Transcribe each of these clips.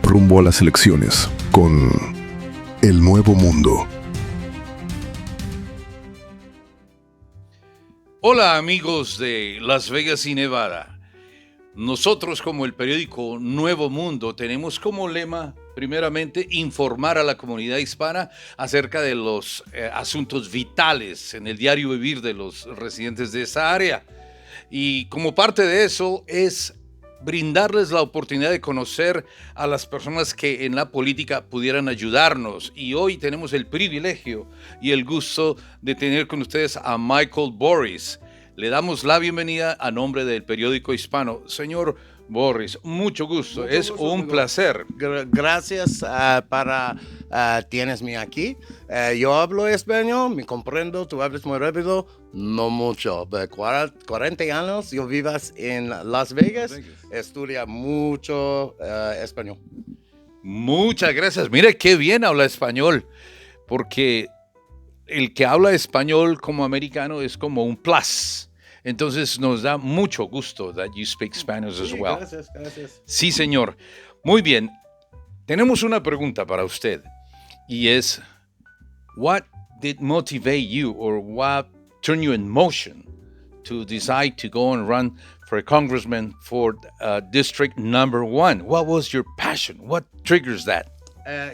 rumbo a las elecciones con El Nuevo Mundo. Hola amigos de Las Vegas y Nevada. Nosotros como el periódico Nuevo Mundo tenemos como lema, primeramente, informar a la comunidad hispana acerca de los asuntos vitales en el diario vivir de los residentes de esa área. Y como parte de eso es brindarles la oportunidad de conocer a las personas que en la política pudieran ayudarnos. Y hoy tenemos el privilegio y el gusto de tener con ustedes a Michael Boris. Le damos la bienvenida a nombre del periódico hispano. Señor Boris, mucho gusto. Es un placer. Gracias tienes aquí. Yo hablo español, me comprendo, tú hablas muy rápido, no mucho. Pero 40 años yo vivas en Las Vegas, estudia mucho español. Muchas gracias. Mire qué bien habla español, porque el que habla español como americano es como un plus. Entonces nos da mucho gusto that you speak Spanish as well. Gracias. Sí, señor. Muy bien. Tenemos una pregunta para usted y es, what did motivate you or what turned you in motion to decide to go and run for a congressman for District Number 1? What was your passion? What triggers that?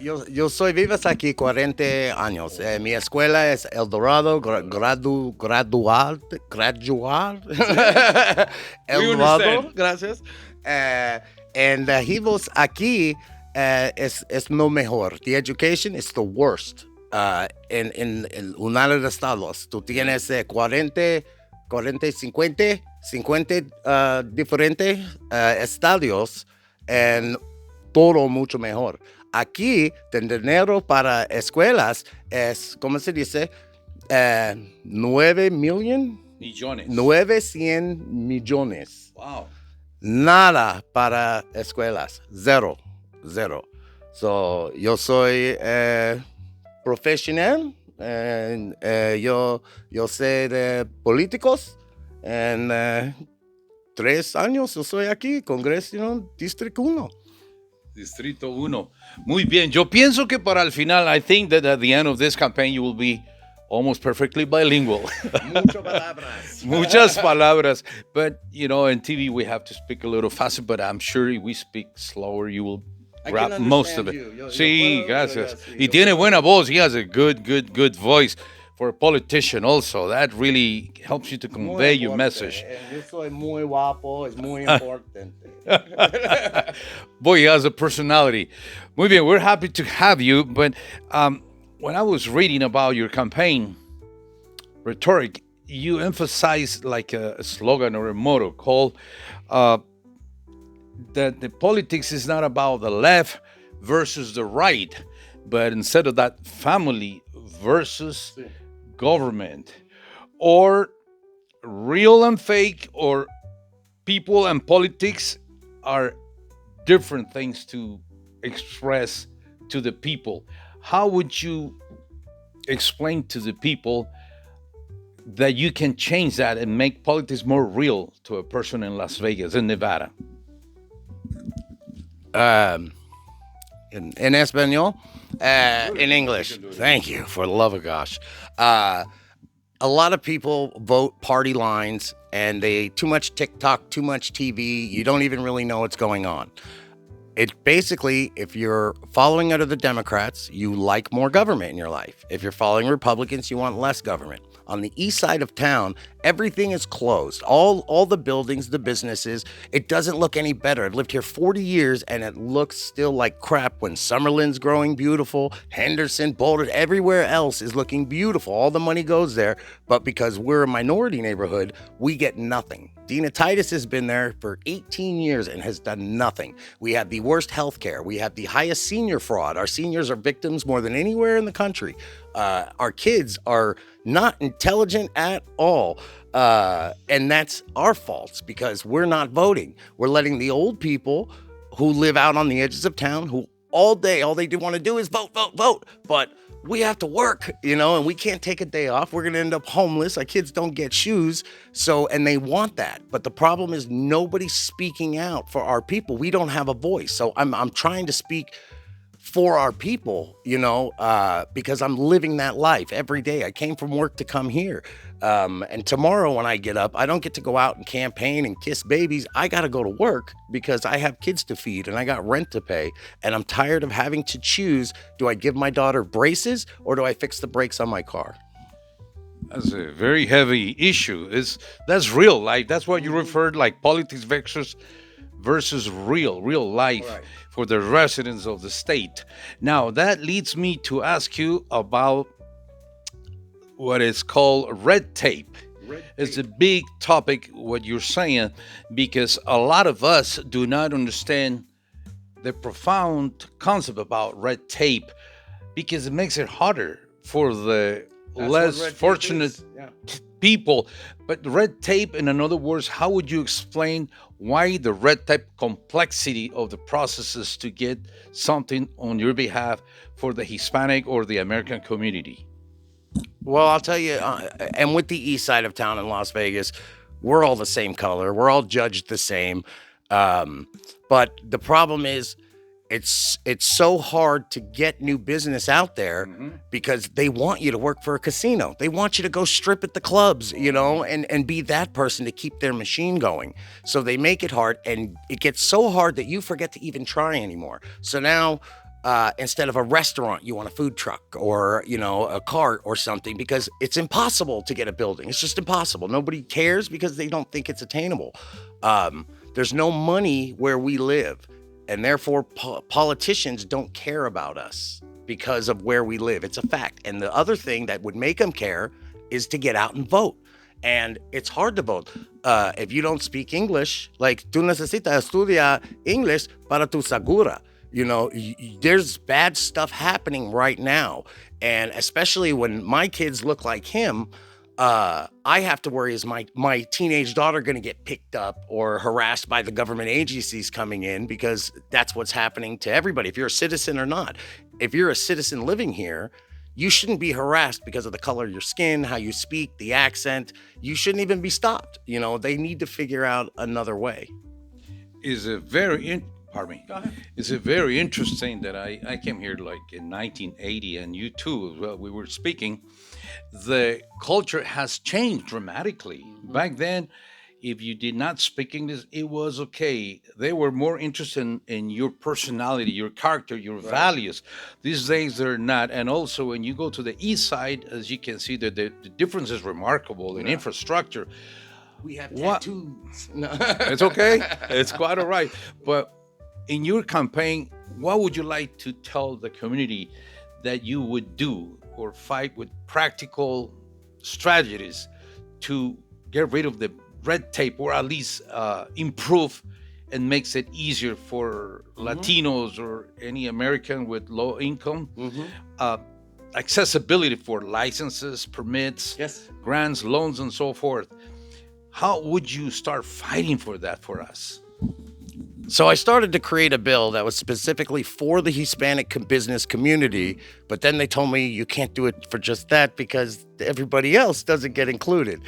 Yo soy vivas aquí 40 años. Mi escuela es El Dorado, gradual. El Dorado, gracias. And vivos aquí es lo mejor. The education is the worst en United Estados. Tú tienes 40, 50 diferentes estadios en todo mucho mejor. Aquí, el dinero para escuelas es, ¿cómo se dice? 9 millones. 900 millones. Wow. Nada para escuelas. Zero. So, yo soy profesional. Yo sé de políticos. En 3 años yo soy aquí, Congreso Distrito 1. Distrito 1. Muy bien. Yo pienso que para el final, I think that at the end of this campaign you will be almost perfectly bilingual. Muchas palabras. But, you know, in TV we have to speak a little faster, but I'm sure if we speak slower, you will grab most of it. Sí, gracias. Y tiene buena voz. He has a good voice. For a politician also, that really helps you to convey your message. Yo soy muy guapo, es muy importante. Boy, he has a personality. Muy bien, we're happy to have you, but when I was reading about your campaign rhetoric, you emphasized like a slogan or a motto called that the politics is not about the left versus the right, but instead of that, family versus government, or real and fake, or people and politics are different things to express to the people. How would you explain to the people that you can change that and make politics more real to a person in Las Vegas, in Nevada? In español? In English. Thank you, for the love of gosh. A lot of people vote party lines, and they too much TikTok, too much TV. You don't even really know what's going on. It basically, if you're following under the Democrats, you like more government in your life. If you're following Republicans, you want less government. On the east side of town, everything is closed. All the buildings, the businesses, it doesn't look any better. I've lived here 40 years and it looks still like crap when Summerlin's growing beautiful, Henderson, Boulder, everywhere else is looking beautiful. All the money goes there, but because we're a minority neighborhood, we get nothing. Dina Titus has been there for 18 years and has done nothing. We have the worst health care. We have the highest senior fraud. Our seniors are victims more than anywhere in the country. Our kids are not intelligent at all. And that's our fault because we're not voting. We're letting the old people who live out on the edges of town, who all day, all they do want to do is vote. But we have to work, and we can't take a day off. We're going to end up homeless. Our kids don't get shoes. So, and they want that. But the problem is nobody's speaking out for our people. We don't have a voice. So I'm trying to speak for our people, because I'm living that life every day. I came from work to come here. And tomorrow when I get up, I don't get to go out and campaign and kiss babies. I got to go to work because I have kids to feed and I got rent to pay. And I'm tired of having to choose, do I give my daughter braces or do I fix the brakes on my car? That's a very heavy issue. That's real life. That's what you referred like politics versus real life. Right. For the residents of the state. Now, that leads me to ask you about what is called red tape. It's a big topic, what you're saying, because a lot of us do not understand the profound concept about red tape, because it makes it harder for the less fortunate people. But red tape, in other words, how would you explain why the red tape complexity of the processes to get something on your behalf for the Hispanic or the American community? Well, I'll tell you, and with the east side of town in Las Vegas, we're all the same color. We're all judged the same. But the problem is, it's so hard to get new business out there because they want you to work for a casino. They want you to go strip at the clubs, and be that person to keep their machine going. So they make it hard, and it gets so hard that you forget to even try anymore. So now, instead of a restaurant, you want a food truck or, a cart or something, because it's impossible to get a building. It's just impossible. Nobody cares because they don't think it's attainable. There's no money where we live. And therefore, politicians don't care about us because of where we live. It's a fact. And the other thing that would make them care is to get out and vote. And it's hard to vote. If you don't speak English, like, tú necesitas estudiar English para tu segura. There's bad stuff happening right now. And especially when my kids look like him, I have to worry, is my teenage daughter going to get picked up or harassed by the government agencies coming in, because that's what's happening to everybody, if you're a citizen or not. If you're a citizen living here, you shouldn't be harassed because of the color of your skin, how you speak, the accent. You shouldn't even be stopped. They need to figure out another way. Pardon me. Go ahead. It's very interesting that I came here like in 1980, and you too, well, we were speaking. The culture has changed dramatically. Back then, if you did not speak English, it was okay. They were more interested in your personality, your character, your values. These days, they're not. And also, when you go to the east side, as you can see, the difference is remarkable in infrastructure. We have tattoos. No. It's okay. It's quite all right. But in your campaign, what would you like to tell the community that you would do or fight with practical strategies to get rid of the red tape, or at least improve and makes it easier for Latinos or any American with low income? Accessibility for licenses, permits, grants, loans, and so forth. How would you start fighting for that for us? So I started to create a bill that was specifically for the Hispanic business community, but then they told me you can't do it for just that because everybody else doesn't get included.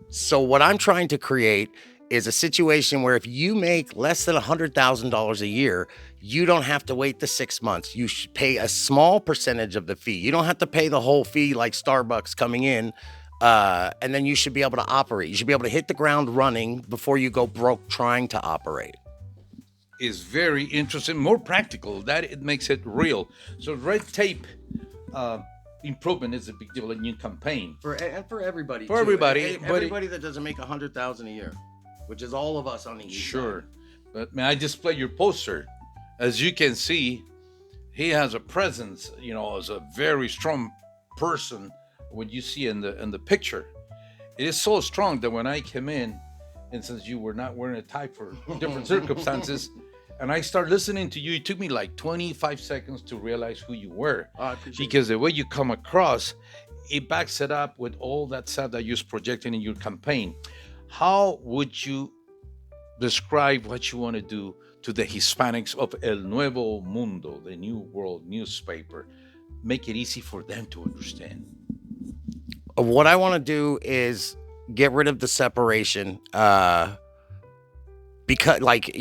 So what I'm trying to create is a situation where if you make less than $100,000 a year, you don't have to wait the 6 months. You should pay a small percentage of the fee. You don't have to pay the whole fee like Starbucks coming in. And then you should be able to operate. You should be able to hit the ground running before you go broke trying to operate. Is very interesting, more practical. That it makes it real. So red tape improvement is a big deal in your campaign. For everybody. For everybody. Everybody that doesn't make $100,000 a year, which is all of us on the east sure. side. But may I display your poster? As you can see, he has a presence, as a very strong person. What you see in the picture, it is so strong that when I came in, and since you were not wearing a tie for different circumstances, and I started listening to you, it took me like 25 seconds to realize who you were. I appreciate because the way you come across, it backs it up with all that stuff that you're projecting in your campaign. How would you describe what you want to do to the Hispanics of El Nuevo Mundo, the New World newspaper? make it easy for them to understand? What I want to do is get rid of the separation, because, like,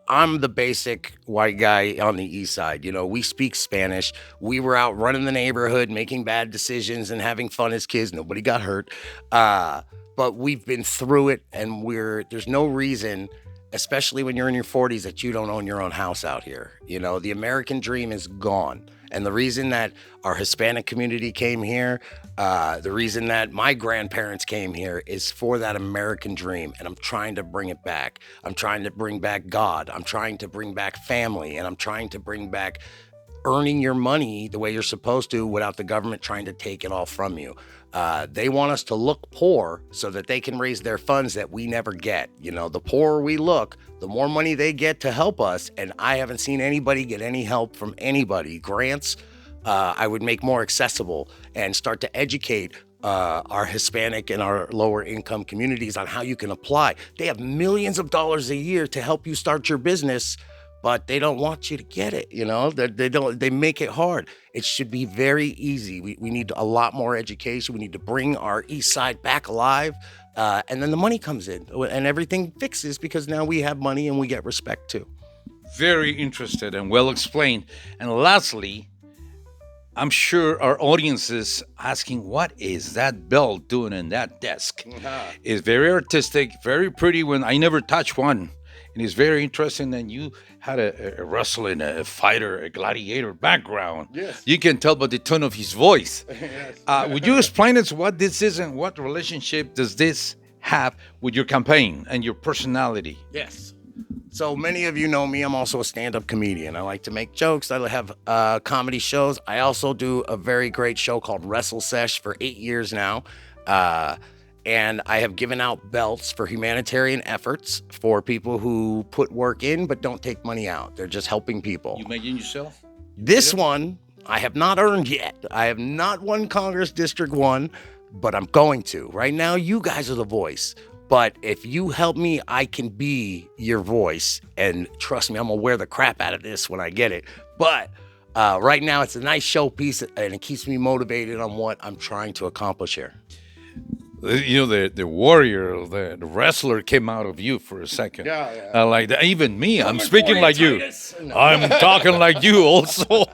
I'm the basic white guy on the east side. We speak Spanish. We were out running the neighborhood, making bad decisions and having fun as kids. Nobody got hurt. But we've been through it, and there's no reason, especially when you're in your 40s, that you don't own your own house out here. The American dream is gone. And the reason that our Hispanic community came here, the reason that my grandparents came here is for that American dream. And I'm trying to bring it back. I'm trying to bring back God. I'm trying to bring back family. And I'm trying to bring back earning your money the way you're supposed to without the government trying to take it all from you. They want us to look poor so that they can raise their funds that we never get. The poorer we look, the more money they get to help us. And I haven't seen anybody get any help from anybody. Grants, I would make more accessible and start to educate our Hispanic and our lower income communities on how you can apply. They have millions of dollars a year to help you start your business, but they don't want you to get it. They make it hard. It should be very easy. We need a lot more education. We need to bring our east side back alive. And then the money comes in and everything fixes because now we have money and we get respect too. Very interested and well explained. And lastly, I'm sure our audience is asking, what is that belt doing in that desk? It's very artistic, very pretty. When I never touched one. And it's very interesting that you had a wrestling, a fighter, a gladiator background. Yes. You can tell by the tone of his voice. Yes. Would you explain us what this is and what relationship does this have with your campaign and your personality? Yes. So many of you know me. I'm also a stand-up comedian. I like to make jokes. I have comedy shows. I also do a very great show called Wrestle Sesh for 8 years now. And I have given out belts for humanitarian efforts for people who put work in but don't take money out. They're just helping people. You made it yourself? This one, I have not earned yet. I have not won Congress District 1, but I'm going to. Right now, you guys are the voice. But if you help me, I can be your voice. And trust me, I'm going to wear the crap out of this when I get it. But right now, it's a nice showpiece, and it keeps me motivated on what I'm trying to accomplish here. The warrior, the wrestler came out of you for a second. Yeah. Like that. Even me, I'm speaking like you. No. I'm talking like you also.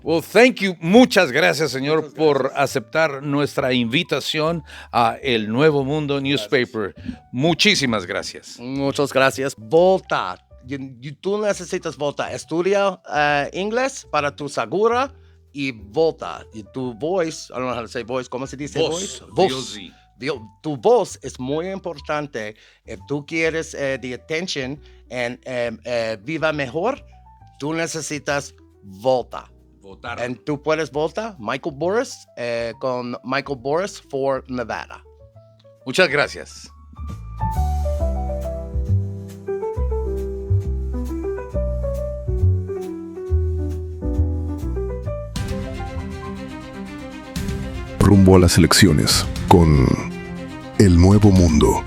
Well, thank you. Muchas gracias, señor, por aceptar nuestra invitación a El Nuevo Mundo Newspaper. Muchísimas gracias. Muchas gracias. Volta. Tú necesitas volta. Estudia inglés para tu segura y volta. Y tu voice, I don't know how to say voice. ¿Cómo se dice voice? Voz. Tu voz es muy importante. If tú quieres the attention and viva mejor, tú necesitas volta. Votar. And tú puedes votar Michael Boris con Michael Boris for Nevada. Muchas gracias. Rumbo a las elecciones con El Nuevo Mundo.